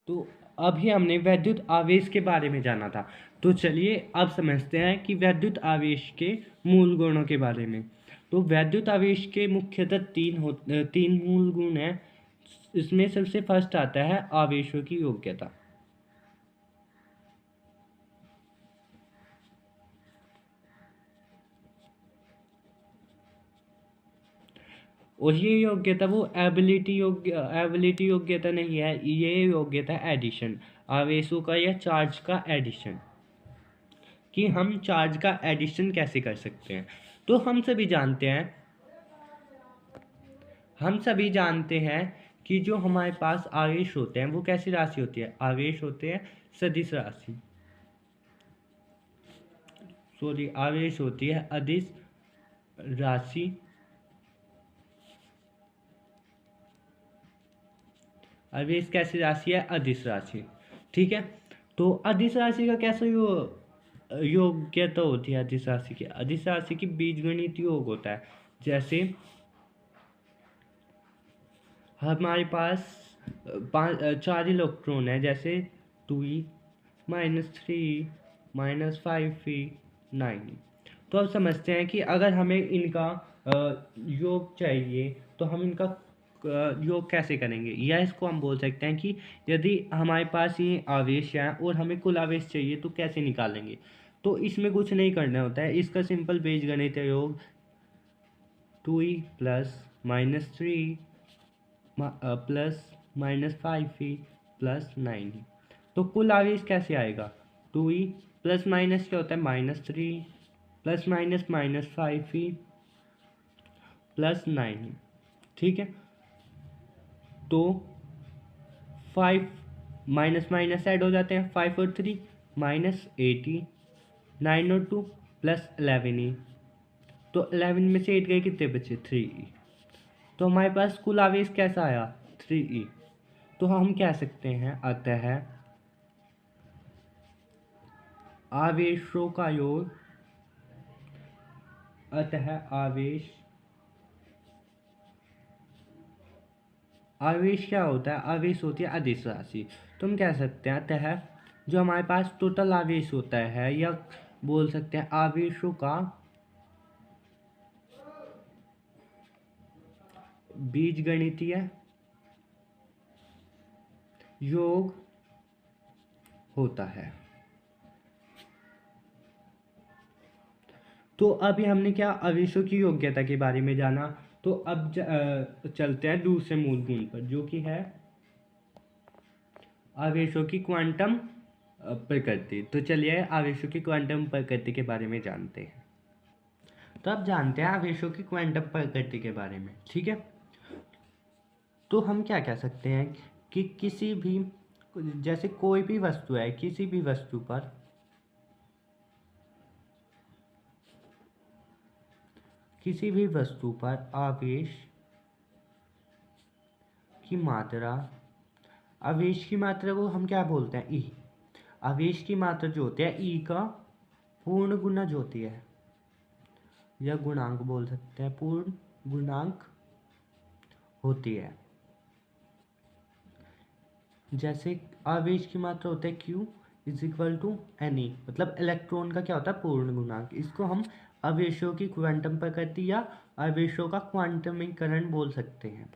तो अभी हमने वैद्युत आवेश के बारे में जाना था। तो चलिए अब समझते हैं कि वैद्युत आवेश के मूल गुणों के बारे में। तो वैद्युत आवेश के मुख्यतः तीन मूल गुण हैं। इसमें सबसे फर्स्ट आता है आवेशों की योग्यता। और ये योग्यता वो एबिलिटी योग्यता नहीं है, ये योग्यता एडिशन, आवेशों का या चार्ज का एडिशन, कि हम चार्ज का एडिशन कैसे कर सकते हैं। तो हम सभी जानते हैं कि जो हमारे पास आवेश होते हैं वो कैसी राशि होती है, आवेश होते हैं सदिश राशि, सॉरी आवेश होती है अदिश राशि। आवेश कैसी राशि है, अदिश राशि। ठीक है। तो अदिश राशि का कैसा योग्यता होती है अदिश राशि की, अदिश राशि की बीजगणित योग होता है। जैसे हमारे पास चार इलेक्ट्रॉन है, जैसे 2e -3 -5e 9e। तो अब समझते हैं कि अगर हमें इनका योग चाहिए तो हम इनका योग कैसे करेंगे, या इसको हम बोल सकते हैं कि यदि हमारे पास ये आवेश है और हमें कुल आवेश चाहिए तो कैसे निकालेंगे। तो इसमें कुछ नहीं करना होता है, इसका सिंपल बीजगणित योग 2e +-3 +-5e +9e। तो कुल आवेश कैसे आएगा, 2e प्लस माइनस क्या होता है -3 +-5e +9e। ठीक है। तो 5 माइनस माइनस ऐड हो जाते हैं, 5 और 3 -8e, 9 और 2 +11e। तो 11 में से 8 गए, कितने बचे, 3e। तो हमारे पास कुल आवेश कैसा आया, 3e। तो हम कह सकते हैं आवेशों का योग, आवेश क्या होता है, आवेश होती है अदिश राशि। तो हम कह सकते हैं जो हमारे पास टोटल आवेश होता है, या बोल सकते हैं आवेशों का बीजगणितीय योग होता है। तो अभी हमने क्या आवेशों की योग्यता के बारे में जाना। तो अब चलते हैं दूसरे मूल गुण पर, जो कि है आवेशों की क्वांटम प्रकृति। तो चलिए आवेशों की क्वांटम प्रकृति के बारे में जानते हैं। तो अब जानते हैं आवेशों की क्वांटम प्रकृति के बारे में। ठीक है। तो हम क्या कह सकते हैं कि किसी भी, जैसे कोई भी वस्तु है, किसी भी वस्तु पर आवेश की मात्रा, आवेश की मात्रा को हम क्या बोलते हैं, ई। आवेश की मात्रा जो होती है ई का पूर्ण गुणज होती है, या गुणांक बोल सकते हैं, पूर्ण गुणांक होती है। जैसे आवेश की मात्रा होता है Q = Ne, मतलब इलेक्ट्रॉन का क्या होता है, पूर्ण गुणांक। इसको हम आवेशों की क्वांटम प्रकृति या आवेशों का क्वांटमीकरण बोल सकते हैं।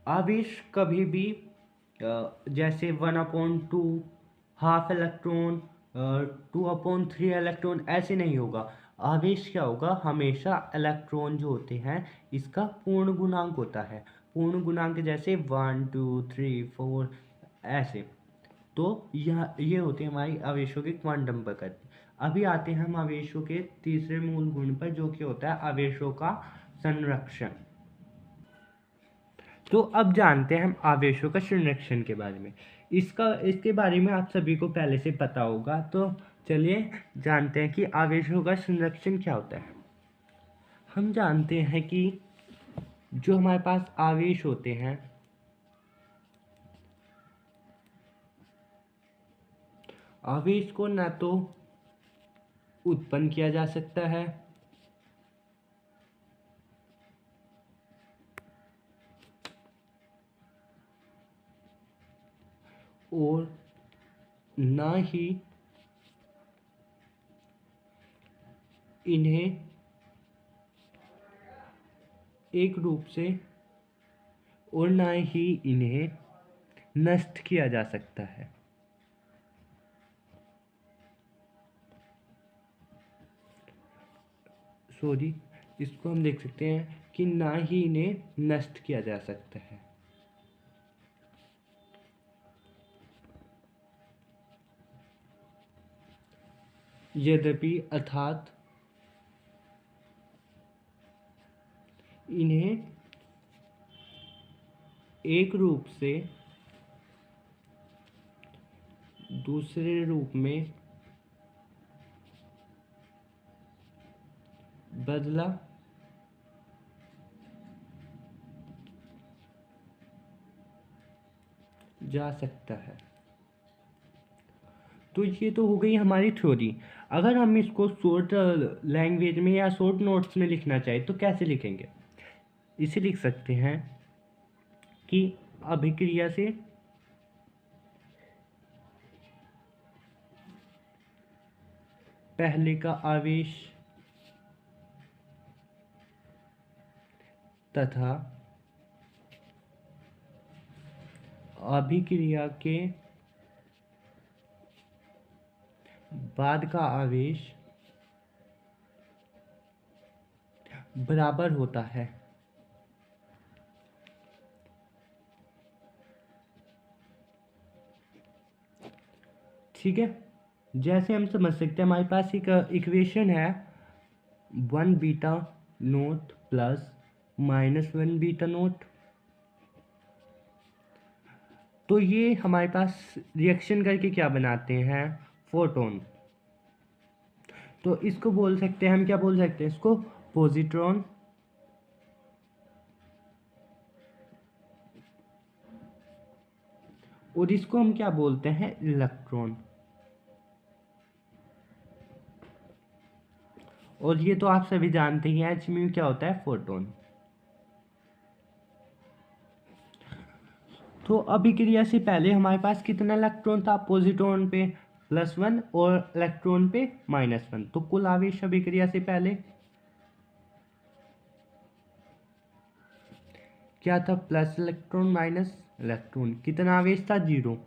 आवेश कभी भी जैसे 1/2, हाफ इलेक्ट्रॉन, 2/3 इलेक्ट्रॉन ऐसे नहीं होगा। आवेश क्या होगा, हमेशा इलेक्ट्रॉन जो होते हैं इसका पूर्ण गुणांक होता है। पूर्ण गुणांक जैसे 1 2 3 4 ऐसे। तो यह ये होती है हमारी आवेशों की क्वांटम प्रकृति। अभी आते हैं हम आवेशों के तीसरे मूल गुण पर, जो कि होता है आवेशों का संरक्षण। तो अब जानते हैं हम आवेशों का संरक्षण के बारे में। इसके बारे में आप सभी को पहले से पता होगा। तो चलिए जानते हैं कि आवेशों का संरक्षण क्या होता है। हम जानते हैं कि जो हमारे पास आवेश होते हैं, आवेश को ना तो उत्पन्न किया जा सकता है, और ना ही इन्हें एक रूप से और ना ही इन्हें नष्ट किया जा सकता है। सॉरी, इसको हम देख सकते हैं कि ना ही इन्हें नष्ट किया जा सकता है। यद्यपि अर्थात इन्हें एक रूप से दूसरे रूप में बदला जा सकता है। तो ये तो हो गई हमारी थ्योरी। अगर हम इसको शॉर्ट लैंग्वेज में या शॉर्ट नोट्स में लिखना चाहें तो कैसे लिखेंगे? इसे लिख सकते हैं कि अभिक्रिया से पहले का आवेश तथा अभिक्रिया के बाद का आवेश बराबर होता है। ठीक है, जैसे हम समझ सकते हैं हमारे पास एक इक्वेशन है 1 beta note plus -1 beta note. तो ये हमारे पास रिएक्शन करके क्या बनाते हैं? फोटोन। तो इसको बोल सकते हैं हम, क्या बोल सकते हैं इसको? पॉजिट्रॉन। और इसको हम क्या बोलते हैं? इलेक्ट्रॉन। और ये तो आप सभी जानते ही हैं एच म्यू क्या होता है? फोटोन। तो अभिक्रिया से पहले हमारे पास कितना इलेक्ट्रॉन था? पॉजिट्रॉन पे +1 और इलेक्ट्रॉन पे -1। तो कुल आवेश अभिक्रिया से पहले क्या था? Plus electron minus electron. कितना आवेश था? 0।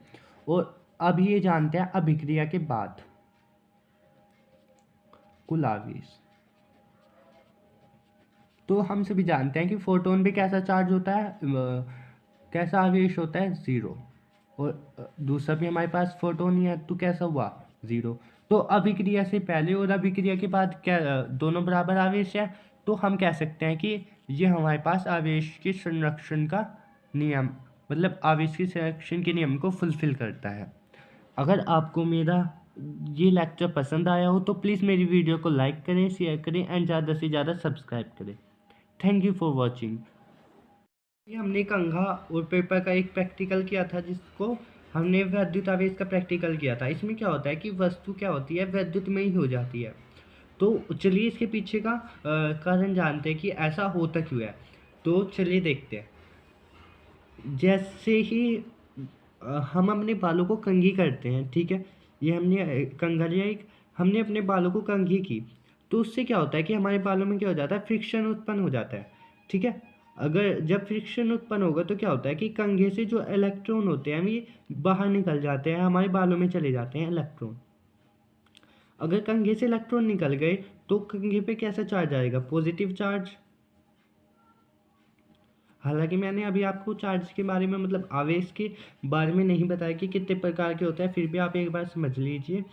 और अब ये जानते हैं अभिक्रिया के बाद कुल आवेश। तो हम सभी जानते हैं कि फोटोन पे कैसा चार्ज होता है, कैसा आवेश होता है? 0। और दूसरा भी हमारे पास फोटोन ही है, तो कैसा हुआ? 0। तो अभिक्रिया से पहले और अभिक्रिया के बाद क्या दोनों बराबर आवेश है? तो हम कह सकते हैं कि ये हमारे पास आवेश के संरक्षण का नियम, मतलब आवेश के संरक्षण के नियम को फुलफिल करता है। अगर आपको मेरा ये लेक्चर पसंद आया हो तो प्लीज़ मेरी वीडियो को लाइक करें, शेयर करें एंड ज़्यादा से ज़्यादा सब्सक्राइब करें। Thank you for watching. ये हमने कंघा और पेपर का एक प्रैक्टिकल किया था, जिसको हमने विद्युत आवेश का प्रैक्टिकल किया था। इसमें क्या होता है कि वस्तु क्या होती है? विद्युत में ही हो जाती है। तो चलिए इसके पीछे का कारण जानते हैं कि ऐसा होता क्यों है। तो चलिए देखते हैं। जैसे ही हम अपने बालों को कंघी करते हैं, ठीक है, ये हमने कंघा लिया एक, हमने अपने बालों को कंघी की, तो उससे क्या होता है कि हमारे बालों में क्या हो जाता है? फ्रिक्शन उत्पन्न हो जाता है। ठीक है, अगर जब फ्रिक्शन उत्पन्न होगा तो क्या होता है कि कंघे से जो इलेक्ट्रॉन होते हैं ये बाहर निकल जाते हैं, हमारे बालों में चले जाते हैं इलेक्ट्रॉन। अगर कंघे से इलेक्ट्रॉन निकल गए तो कंघे पे कैसा चार्ज आएगा? Positive charge. हालांकि मैंने अभी आपको चार्ज के बारे में, मतलब आवेश के बारे में नहीं बताया कि कितने प्रकार के होते हैं, फिर भी आप एक बार समझ लीजिए।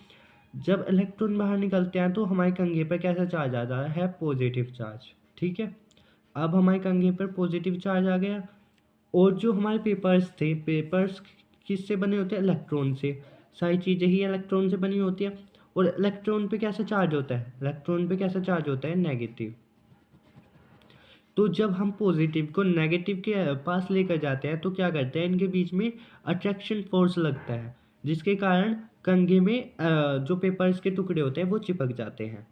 जब इलेक्ट्रॉन बाहर निकलते हैं तो हमारे कंघे पर कैसा चार्ज आ रहा है? Positive charge. ठीक है, अब हमारे कंघे पर पॉजिटिव चार्ज आ गया। और जो हमारे पेपर्स थे, पेपर्स किससे बने होते हैं? इलेक्ट्रॉन से। सारी चीज़ें ही इलेक्ट्रॉन से बनी होती है। और इलेक्ट्रॉन पे कैसा चार्ज होता है? इलेक्ट्रॉन पे कैसा चार्ज होता है? नेगेटिव। तो जब हम पॉजिटिव को नेगेटिव के पास लेकर जाते हैं तो क्या करते हैं? इनके बीच में अट्रैक्शन फोर्स लगता है, जिसके कारण कंघे में जो पेपर्स के टुकड़े होते हैं वो चिपक जाते हैं।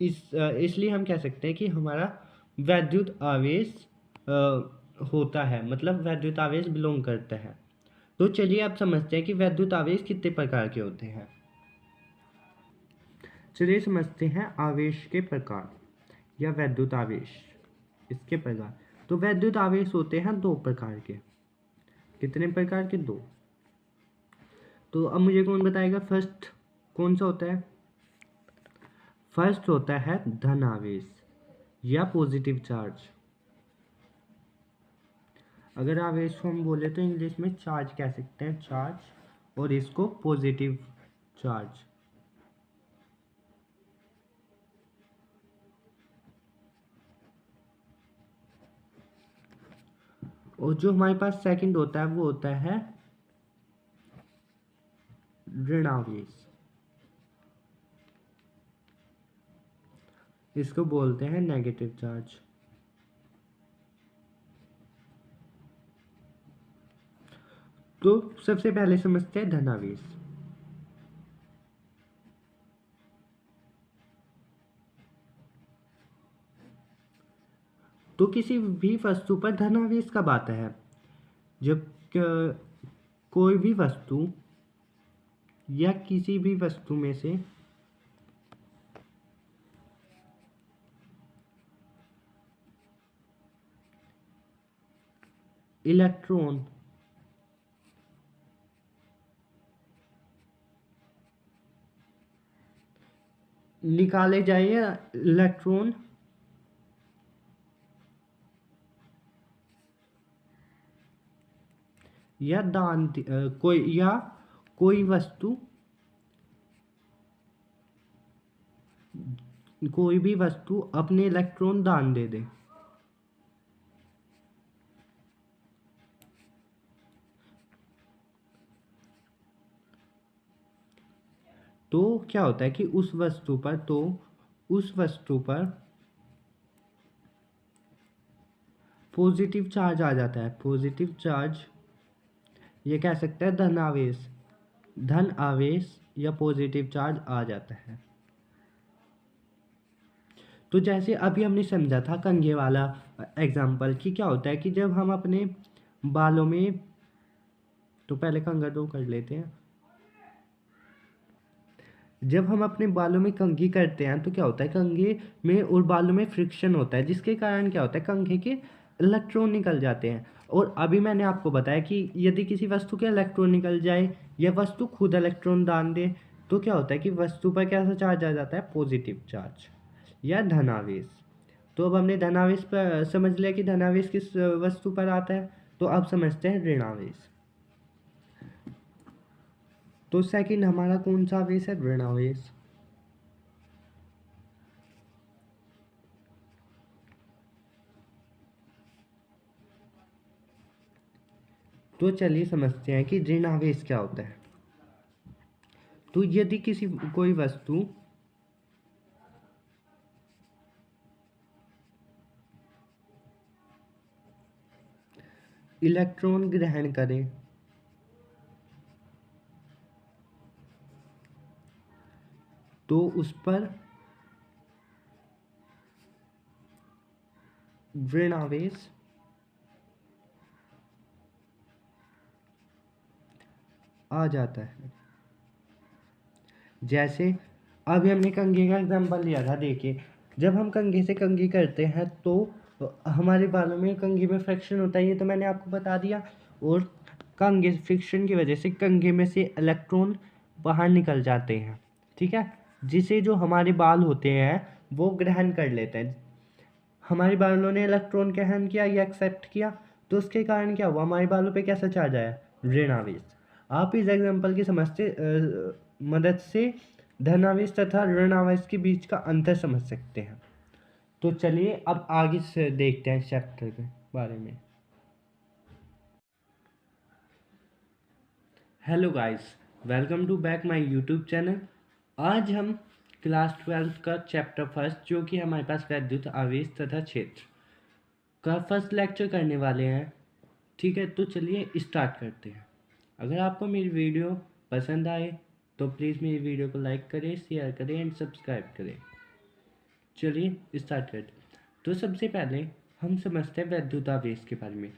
इसलिए हम कह सकते हैं कि हमारा वैद्युत आवेश होता है, मतलब वैद्युत आवेश बिलोंग करता है। तो चलिए आप समझते हैं कि वैद्युत आवेश कितने प्रकार के होते हैं। चलिए समझते हैं आवेश के प्रकार या वैद्युत आवेश इसके प्रकार। तो वैद्युत आवेश होते हैं दो प्रकार के। कितने प्रकार के? दो। तो अब मुझे कौन बताएगा फर्स्ट कौन सा होता है? फर्स्ट होता है धन आवेश या पॉजिटिव चार्ज। अगर आवेश को हम बोले तो इंग्लिश में चार्ज कह सकते हैं, चार्ज, और इसको पॉजिटिव चार्ज। और जो हमारे पास सेकंड होता है वो होता है ऋण आवेश। इसको बोलते हैं नेगेटिव चार्ज। तो सबसे पहले समझते हैं धनावेश। तो किसी भी वस्तु पर धनावेश कब आता है? जब कोई भी वस्तु या किसी भी वस्तु में से इलेक्ट्रॉन निकाले जाए या इलेक्ट्रॉन या कोई वस्तु कोई भी वस्तु अपने इलेक्ट्रॉन दान दे दे, तो क्या होता है कि उस वस्तु पर पॉजिटिव चार्ज आ जाता है। पॉजिटिव चार्ज ये कह सकते हैं धन आवेश या पॉजिटिव चार्ज आ जाता है। तो जैसे अभी हमने समझा था कंघे वाला एग्जाम्पल कि क्या होता है कि जब हम अपने बालों में, तो पहले कंघा दो कर लेते हैं। जब हम अपने बालों में कंघी करते हैं तो क्या होता है, कंघे में और बालों में फ्रिक्शन होता है, जिसके कारण क्या होता है, कंघे के इलेक्ट्रॉन निकल जाते हैं। और अभी मैंने आपको बताया कि यदि किसी वस्तु के इलेक्ट्रॉन निकल जाए या वस्तु खुद इलेक्ट्रॉन दान दे तो क्या होता है कि वस्तु पर कैसा चार्ज आ जाता है, पॉजिटिव चार्ज या धनावेश। तो अब हमने धनावेश पर समझ लिया कि धनावेश किस वस्तु पर आता है। तो अब समझते हैं ऋणावेश। तो सेकंड हमारा कौन सा आवेश है? ऋणावेश। तो चलिए समझते हैं कि ऋण आवेश क्या होता है। तो यदि कोई वस्तु इलेक्ट्रॉन ग्रहण करे तो उस पर ऋण आवेश आ जाता है। जैसे अभी हमने कंघी का एग्जांपल लिया था। देखिए, जब हम कंघी से कंघी करते हैं तो हमारे बालों में कंघी में फ्रिक्शन होता है, ये तो मैंने आपको बता दिया। और कंघी फ्रिक्शन की वजह से कंघी में से इलेक्ट्रॉन बाहर निकल जाते हैं, ठीक है, जिसे जो हमारे बाल होते हैं वो ग्रहण कर लेते हैं। हमारे बालों ने इलेक्ट्रॉन ग्रहण किया या एक्सेप्ट किया, तो उसके कारण क्या हुआ, हमारे बालों पे कैसा चार्ज आया, ऋण आवेश। आप इस एग्जाम्पल की मदद से धनावेश तथा ऋण आवेश के बीच का अंतर समझ सकते हैं। तो चलिए अब आगे से देखते हैं चैप्टर के बारे में। Hello guys, welcome to back my YouTube channel. आज हम क्लास 12 का चैप्टर फर्स्ट, जो कि हमारे पास वैद्युत आवेश तथा क्षेत्र का फर्स्ट लेक्चर करने वाले हैं। ठीक है, तो चलिए स्टार्ट करते हैं। अगर आपको मेरी वीडियो पसंद आए तो प्लीज़ मेरी वीडियो को लाइक करें, शेयर करें एंड सब्सक्राइब करें। चलिए स्टार्ट करते हैं। तो सबसे पहले हम समझते हैं वैद्युत आवेश के बारे में।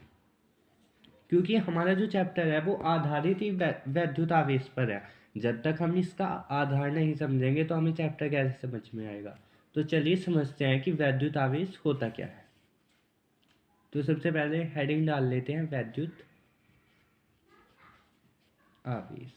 क्योंकि हमारा जो चैप्टर है वो आधारित ही वैद्युत आवेश पर है। जब तक हम इसका आधार नहीं समझेंगे तो हमें चैप्टर कैसे समझ में आएगा। तो चलिए समझते हैं कि वैद्युत आवेश होता क्या है। तो सबसे पहले हेडिंग डाल लेते हैं वैद्युत आवेश।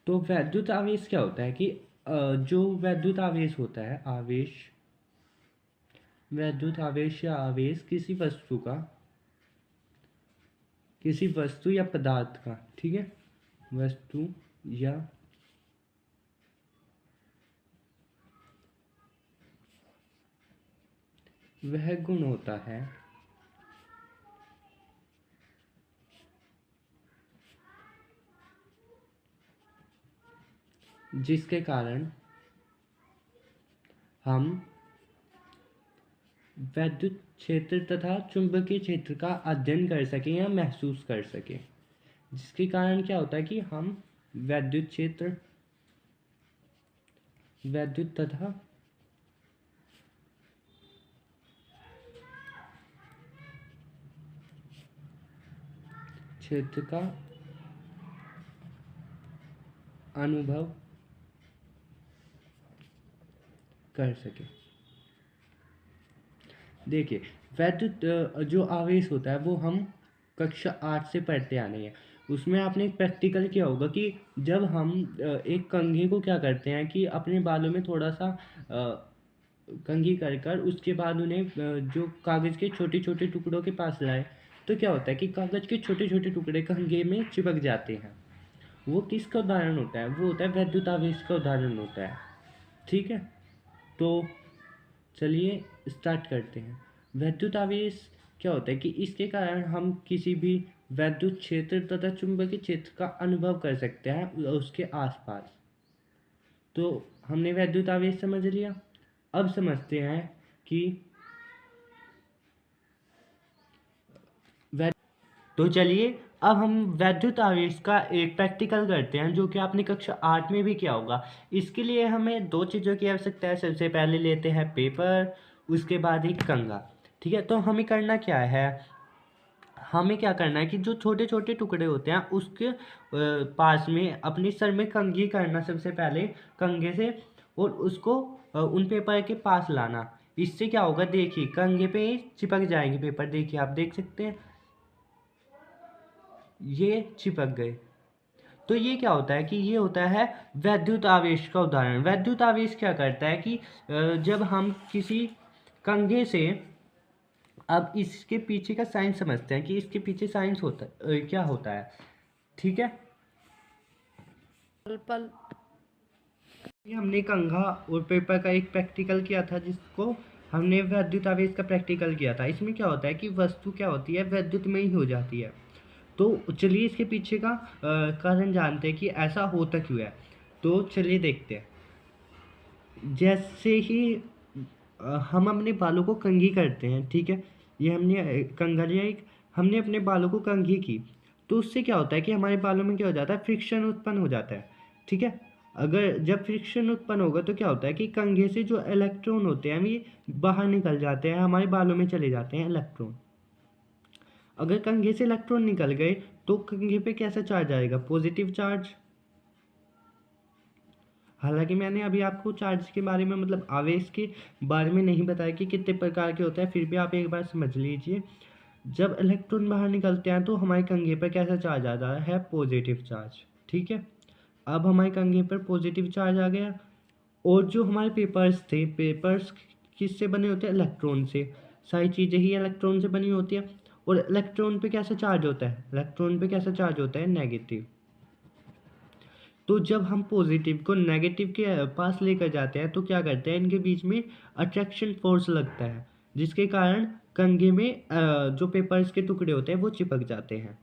तो वैद्युत आवेश क्या होता है कि जो वैद्युत आवेश होता है, वैद्युत आवेश या आवेश किसी वस्तु या पदार्थ का, ठीक है, वस्तु या वह गुण होता है जिसके कारण हम वैद्युत क्षेत्र तथा चुंबकीय क्षेत्र का अध्ययन कर सकें या महसूस कर सकें। जिसके कारण क्या होता है कि हम वैद्युत क्षेत्र, वैद्युत तथा क्षेत्र का अनुभव कर सके। देखिए, वैद्युत जो आवेश होता है वो हम कक्षा 8 से पढ़ते आ रहे हैं। उसमें आपने एक प्रैक्टिकल किया होगा कि जब हम एक कंघी को क्या करते हैं कि अपने बालों में थोड़ा सा कंघी कर उसके बाद उन्हें जो कागज़ के छोटे छोटे टुकड़ों के पास लाए, तो क्या होता है कि कागज़ के छोटे छोटे टुकड़े कंघे में चिपक जाते हैं। वो किसका उदाहरण होता है? वो होता है वैद्युत आवेश का उदाहरण होता है। ठीक है, तो चलिए स्टार्ट करते हैं। वैद्युत आवेश क्या होता है कि इसके कारण हम किसी भी वैद्युत क्षेत्र तथा चुंबकीय क्षेत्र का अनुभव कर सकते हैं उसके आसपास। तो हमने वैद्युत आवेश समझ लिया। अब समझते हैं कि तो चलिए अब हम वैद्युत आवेश का एक प्रैक्टिकल करते हैं जो कि आपने कक्षा 8 में भी किया होगा। इसके लिए हमें दो चीज़ों की आवश्यकता है। सबसे पहले लेते हैं पेपर, उसके बाद एक कंघा। ठीक है, तो हमें करना क्या है, हमें क्या करना है कि जो छोटे छोटे टुकड़े होते हैं उसके पास में अपने सर में कंघी करना सबसे पहले कंघे से, और उसको उन पेपर के पास लाना। इससे क्या होगा, देखिए कंघे पे ही चिपक जाएंगे पेपर। देखिए आप देख सकते हैं ये चिपक गए। तो ये क्या होता है कि ये होता है वैद्युत आवेश का उदाहरण। वैद्युत आवेश क्या करता है कि जब हम किसी कंघे से, अब इसके पीछे का साइंस समझते हैं कि इसके पीछे साइंस होता है क्या होता है। ठीक है, पल हमने कंघा और पेपर का एक प्रैक्टिकल किया था जिसको हमने वैद्युत आवेश का प्रैक्टिकल किया था। इसमें क्या होता है कि वस्तु क्या होती है, वैद्युत में ही हो जाती है। तो चलिए इसके पीछे का कारण जानते हैं कि ऐसा होता क्यों है। तो चलिए देखते हैं। जैसे ही हम अपने बालों को कंघी करते हैं, ठीक है, ये हमने कंघा लिया एक, हमने अपने बालों को कंघी की, तो उससे क्या होता है कि हमारे बालों में क्या हो जाता है, फ्रिक्शन उत्पन्न हो जाता है। ठीक है, अगर जब फ्रिक्शन उत्पन्न होगा तो क्या होता है कि कंघे से जो इलेक्ट्रॉन होते हैं ये बाहर निकल जाते हैं, हमारे बालों में चले जाते हैं इलेक्ट्रॉन। अगर कंघे से इलेक्ट्रॉन निकल गए तो कंघे पे कैसा चार्ज आएगा, पॉजिटिव चार्ज। हालांकि मैंने अभी आपको चार्ज के बारे में, मतलब आवेश के बारे में नहीं बताया कि कितने प्रकार के होते हैं, फिर भी आप एक बार समझ लीजिए। जब इलेक्ट्रॉन बाहर निकलते हैं तो हमारे कंघे पर कैसा चार्ज आता है, पॉजिटिव चार्ज। ठीक है, अब हमारे कंघे पर पॉजिटिव चार्ज आ गया। और जो हमारे पेपर्स थे, पेपर्स किससे बने होते हैं, इलेक्ट्रॉन से। सारी चीज़ें ही इलेक्ट्रॉन से बनी होती है। और इलेक्ट्रॉन पे कैसा चार्ज होता है, इलेक्ट्रॉन पे कैसा चार्ज होता है, नेगेटिव। तो जब हम पॉजिटिव को नेगेटिव के पास लेकर जाते हैं तो क्या करते हैं, इनके बीच में अट्रैक्शन फोर्स लगता है, जिसके कारण कंघे में जो पेपर्स के टुकड़े होते हैं वो चिपक जाते हैं।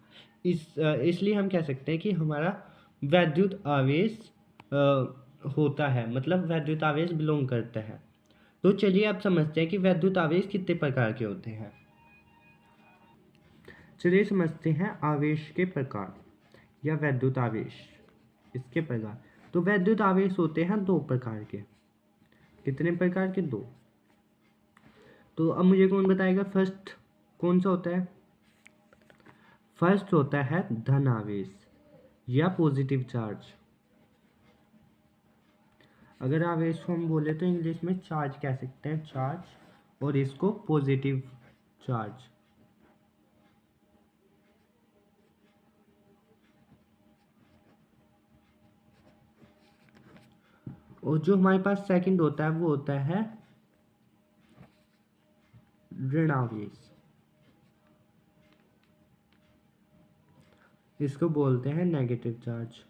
इसलिए हम कह सकते हैं कि हमारा वैद्युत आवेश होता है, मतलब वैद्युत आवेश बिलोंग करता है। तो चलिए आप समझते हैं कि वैद्युत आवेश कितने प्रकार के होते हैं। चलिए समझते हैं आवेश के प्रकार या वैद्युत आवेश, इसके प्रकार। तो वैद्युत आवेश होते हैं 2 प्रकार के। कितने प्रकार के? 2। तो अब मुझे कौन बताएगा फर्स्ट कौन सा होता है? फर्स्ट होता है धन आवेश या पॉजिटिव चार्ज। अगर आवेश को हम बोले तो इंग्लिश में चार्ज कह सकते हैं, चार्ज, और इसको पॉजिटिव चार्ज। और जो हमारे पास सेकंड होता है वो होता है ऋण आवेश। इसको बोलते हैं नेगेटिव चार्ज।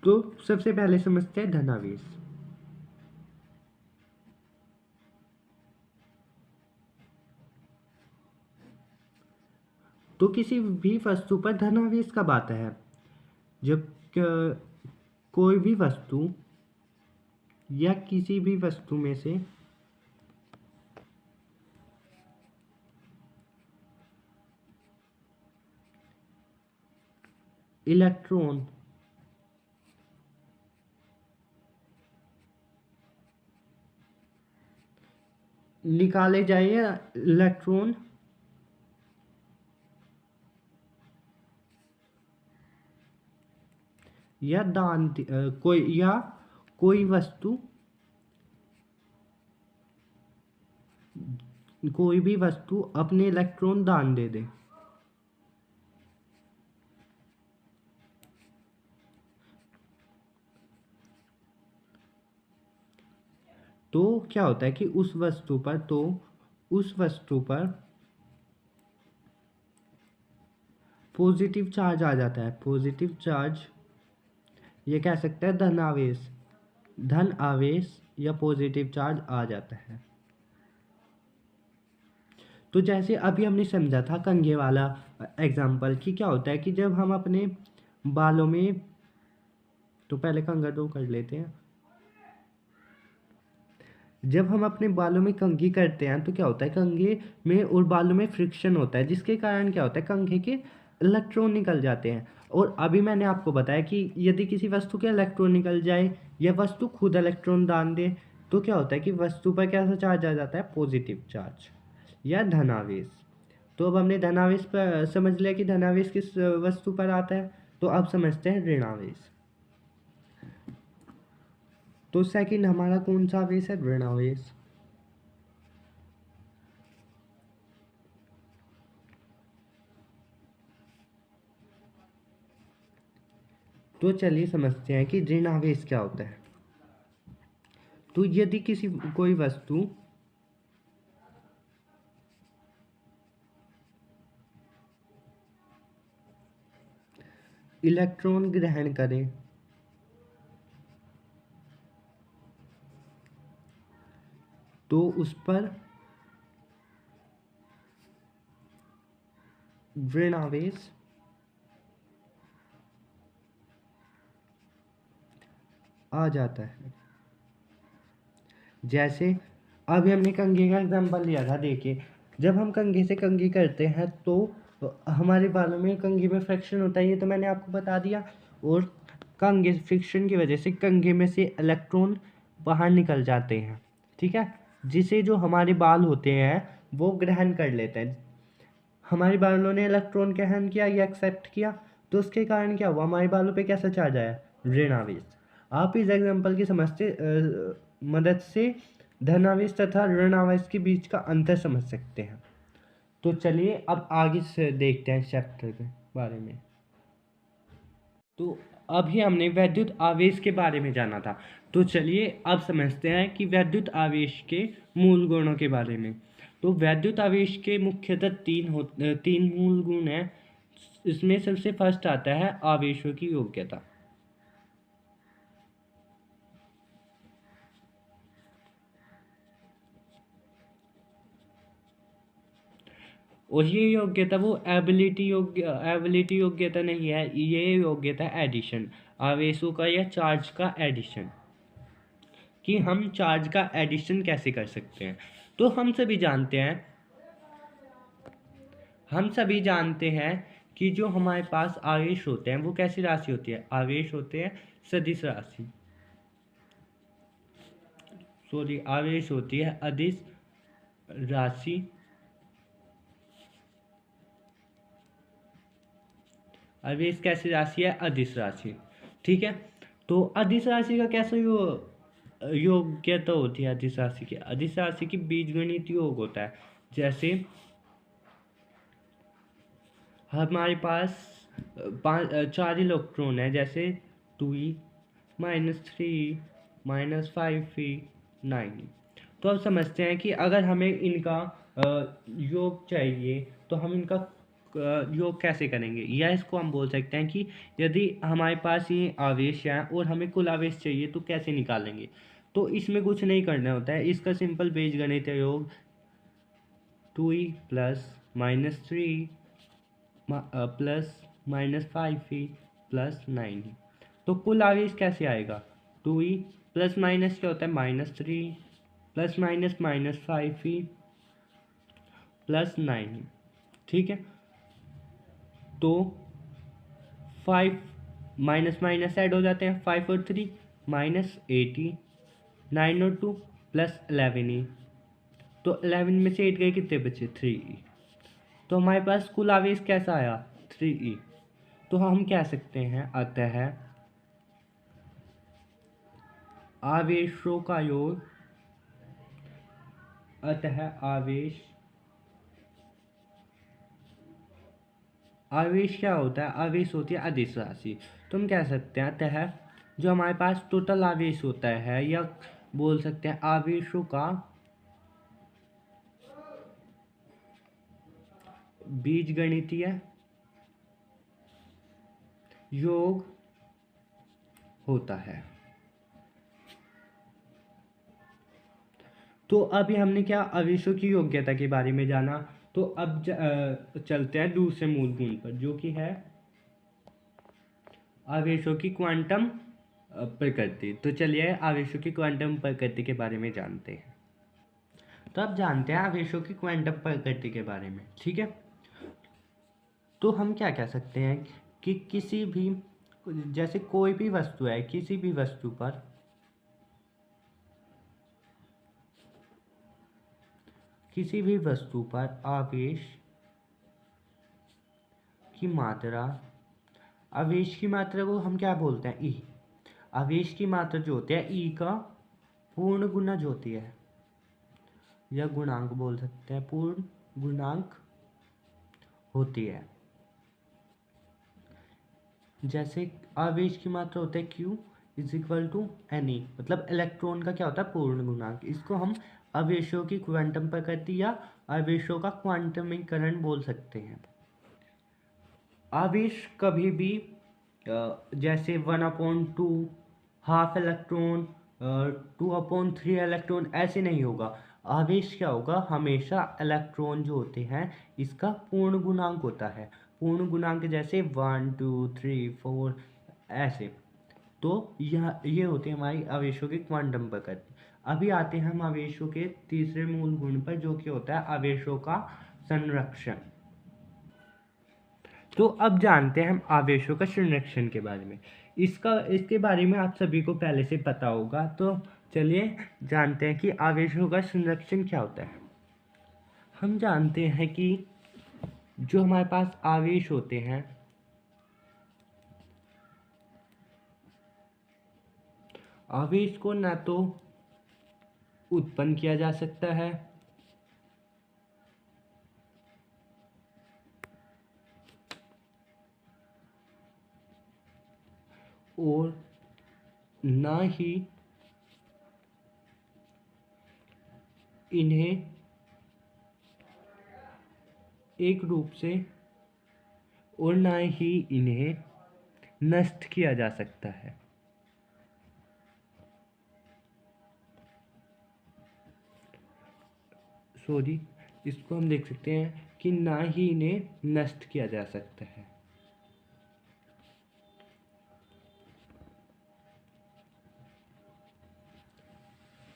तो सबसे पहले समझते हैं धनावेश। तो किसी भी वस्तु पर धनावेश कब आता है? जब कोई भी वस्तु या किसी भी वस्तु में से इलेक्ट्रॉन निकाले जाए या इलेक्ट्रॉन या कोई वस्तु, कोई भी वस्तु अपने इलेक्ट्रॉन दान दे दे, तो क्या होता है कि उस वस्तु पर पॉजिटिव चार्ज आ जाता है। पॉजिटिव चार्ज ये कह सकते हैं धन आवेश या पॉजिटिव चार्ज आ जाता है। तो जैसे अभी हमने समझा था कंघे वाला एग्जाम्पल कि क्या होता है कि जब हम अपने बालों में, तो पहले कंघा ड्रॉ कर लेते हैं। जब हम अपने बालों में कंघी करते हैं तो क्या होता है, कंघे में और बालों में फ्रिक्शन होता है, जिसके कारण क्या होता है, कंघे के इलेक्ट्रॉन निकल जाते हैं। और अभी मैंने आपको बताया कि यदि किसी वस्तु के इलेक्ट्रॉन निकल जाए या वस्तु खुद इलेक्ट्रॉन दान दे तो क्या होता है कि वस्तु पर कैसा चार्ज आ जाता है, पॉजिटिव चार्ज या धनावेश। तो अब हमने धनावेश पर समझ लिया कि धनावेश किस वस्तु पर आता है। तो अब समझते हैं ऋणावेश। तो सेकंड हमारा कौन सा आवेश है? ऋणावेश। तो चलिए समझते हैं कि ऋणावेश क्या होता है। तो यदि कोई वस्तु इलेक्ट्रॉन ग्रहण करे तो उस पर ऋणावेश आ जाता है। जैसे अभी हमने कंघी का एग्जाम्पल लिया था। देखिए, जब हम कंघी से कंघी करते हैं तो हमारे बालों में कंघी में फ्रिक्शन होता है, ये तो मैंने आपको बता दिया। और कंघी फ्रिक्शन की वजह से कंघी में से इलेक्ट्रॉन बाहर निकल जाते हैं, ठीक है, जिसे जो हमारे बाल होते हैं वो ग्रहण कर लेते हैं। हमारे बालों ने इलेक्ट्रॉन ग्रहण किया या एक्सेप्ट किया, तो उसके कारण क्या हुआ, हमारे बालों पे कैसा चार्ज आया? ऋणावेश। आप इस एग्जाम्पल की मदद से धनावेश तथा ऋणावेश के बीच का अंतर समझ सकते हैं। तो चलिए अब आगे से देखते हैं चैप्टर के बारे में। तो अभी हमने वैद्युत आवेश के बारे में जाना था। तो चलिए अब समझते हैं कि वैद्युत आवेश के मूल गुणों के बारे में। तो वैद्युत आवेश के मुख्यतः तीन मूल गुण हैं। इसमें सबसे फर्स्ट आता है आवेशों की योग्यता। और ये योग्यता वो एबिलिटी योग्यता नहीं है, ये योग्यता एडिशन, आवेशों का या चार्ज का एडिशन, कि हम चार्ज का एडिशन कैसे कर सकते हैं। तो हम सभी जानते हैं कि जो हमारे पास आवेश होते हैं वो कैसी राशि होती है, आवेश होते हैं सदिश राशि, सॉरी आवेश होती है अदिश राशि, आवेश कैसी राशि है, अदिश राशि। ठीक है, तो अदिश राशि का कैसा योग्यता होती है अदिश राशि की, अदिश राशि की बीजगणित योग होता है। जैसे हमारे पास चार इलेक्ट्रॉन है, जैसे 2e -3 -5e 9। तो अब समझते हैं कि अगर हमें इनका योग चाहिए तो हम इनका योग कैसे करेंगे, या इसको हम बोल सकते हैं कि यदि हमारे पास ये आवेश है और हमें कुल आवेश चाहिए तो कैसे निकालेंगे। तो इसमें कुछ नहीं करना होता है, इसका सिंपल बीजगणित योग 2e + -3 प्लस -5e + 9e। तो कुल आवेश कैसे आएगा, 2e प्लस माइनस क्या होता है -3 प्लस माइनस -5e + 9e। ठीक है, तो 5 माइनस माइनस ऐड हो जाते हैं, 5 और 3 -8e, 9 और 2 +11e। तो 11 में से 8 गए, कितने बचे, 3e। तो हमारे पास कुल आवेश कैसा आया, 3e। तो हम कह सकते हैं अतः आवेशों का योग, अतः आवेश क्या होता है, आवेश होती है अदिश राशि। तो हम कह सकते हैं अतः जो हमारे पास टोटल आवेश होता है, या बोल सकते हैं आवेशों का बीजगणितीय योग होता है। तो अभी हमने क्या आवेशों की योग्यता के बारे में जाना। तो अब चलते हैं दूसरे मूल गुण पर, जो कि है आवेशों की क्वांटम प्रकृति। तो चलिए आवेशों की क्वांटम प्रकृति के बारे में जानते हैं। तो अब जानते हैं आवेशों की क्वांटम प्रकृति के बारे में। ठीक है, तो हम क्या कह सकते हैं कि किसी भी, जैसे कोई भी वस्तु है, किसी भी वस्तु पर आवेश की मात्रा, आवेश की मात्रा को हम क्या बोलते हैं, ई। आवेश की मात्रा जो होती है ई का पूर्ण गुणज होती है, या गुणांक बोल सकते हैं, पूर्ण गुणांक होती है। जैसे आवेश की मात्रा होता है Q = Ne, मतलब इलेक्ट्रॉन का क्या होता है, पूर्ण गुणांक। इसको हम आवेशों की क्वांटम प्रकृति या आवेशों का क्वांटमीकरण बोल सकते हैं। आवेश कभी भी जैसे 1/2 हाफ इलेक्ट्रॉन, 2/3 इलेक्ट्रॉन ऐसे नहीं होगा। आवेश क्या होगा, हमेशा इलेक्ट्रॉन जो होते हैं इसका पूर्ण गुणांक होता है। पूर्ण गुणांक जैसे 1 2 3 4 ऐसे। तो ये होती है हमारी आवेशों की क्वांटम प्रकृति। अभी आते हैं हम आवेशों के तीसरे मूल गुण पर, जो कि होता है आवेशों का संरक्षण। तो अब जानते हैं हम आवेशों का संरक्षण के बारे में। इसके बारे में आप सभी को पहले से पता होगा। तो चलिए जानते हैं कि आवेशों का संरक्षण क्या होता है। हम जानते हैं कि जो हमारे पास आवेश होते हैं, आवेश को ना तो उत्पन्न किया जा सकता है और ना ही इन्हें एक रूप से, और ना ही इन्हें नष्ट किया जा सकता है। सॉरी, इसको हम देख सकते हैं कि ना ही इन्हें नष्ट किया जा सकता है।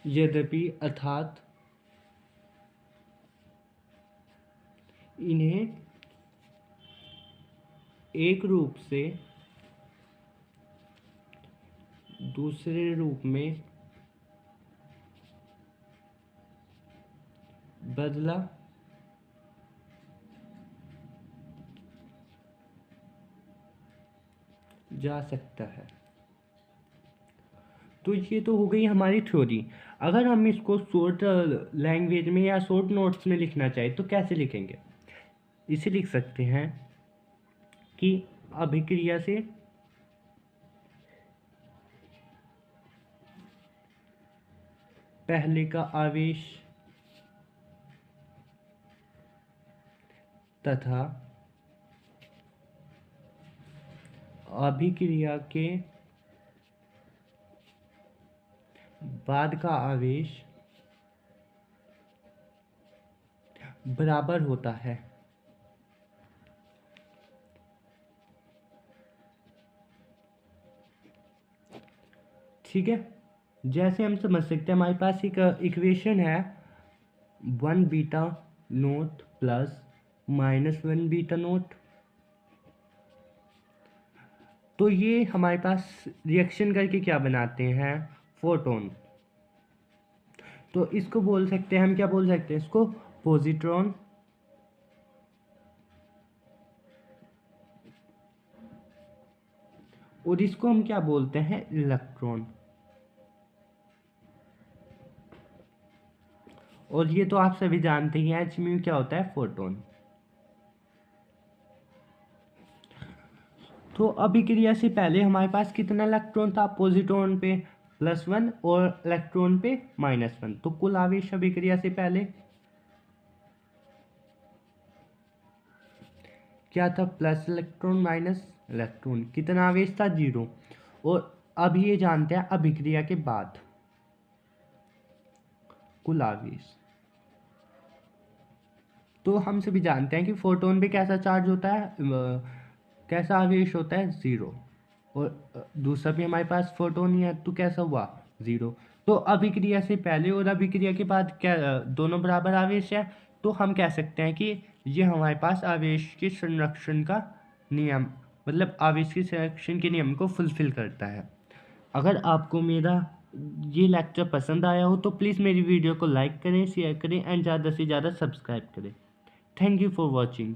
यद्यपि अर्थात इन्हें एक रूप से दूसरे रूप में बदला जा सकता है। तो ये तो हो गई हमारी थ्योरी। अगर हम इसको शॉर्ट लैंग्वेज में या शॉर्ट नोट्स में लिखना चाहें तो कैसे लिखेंगे? इसे लिख सकते हैं कि अभिक्रिया से पहले का आवेश तथा अभिक्रिया के बाद का आवेश बराबर होता है। ठीक है, जैसे हम समझ सकते हैं हमारे पास एक इक्वेशन है 1 beta note plus -1 beta note. तो ये हमारे पास रिएक्शन करके क्या बनाते हैं? फोटोन। तो इसको बोल सकते हैं, हम क्या बोल सकते हैं इसको? पॉजिट्रॉन। और इसको हम क्या बोलते हैं? इलेक्ट्रॉन। और ये तो आप सभी जानते ही हैं, एच म्यू क्या होता है? फोटोन। तो अभिक्रिया से पहले हमारे पास कितना इलेक्ट्रॉन था? पॉजिट्रॉन पे +1 और इलेक्ट्रॉन पे -1। तो कुल आवेश अभिक्रिया से पहले क्या था? Plus electron minus electron. कितना आवेश था? 0। और अब ये जानते हैं अभिक्रिया के बाद कुल आवेश। तो हम सभी जानते हैं कि फोटोन पे कैसा चार्ज होता है, कैसा आवेश होता है? 0। और दूसरा भी हमारे पास फोटोन ही है, तो कैसा हुआ? 0। तो अभिक्रिया से पहले और अभिक्रिया के बाद क्या दोनों बराबर आवेश है? तो हम कह सकते हैं कि ये हमारे पास आवेश के संरक्षण का नियम, मतलब आवेश के संरक्षण के नियम को फुलफिल करता है। अगर आपको मेरा ये लेक्चर पसंद आया हो तो प्लीज़ मेरी वीडियो को लाइक करें, शेयर करें एंड ज़्यादा से ज़्यादा सब्सक्राइब करें। Thank you for watching.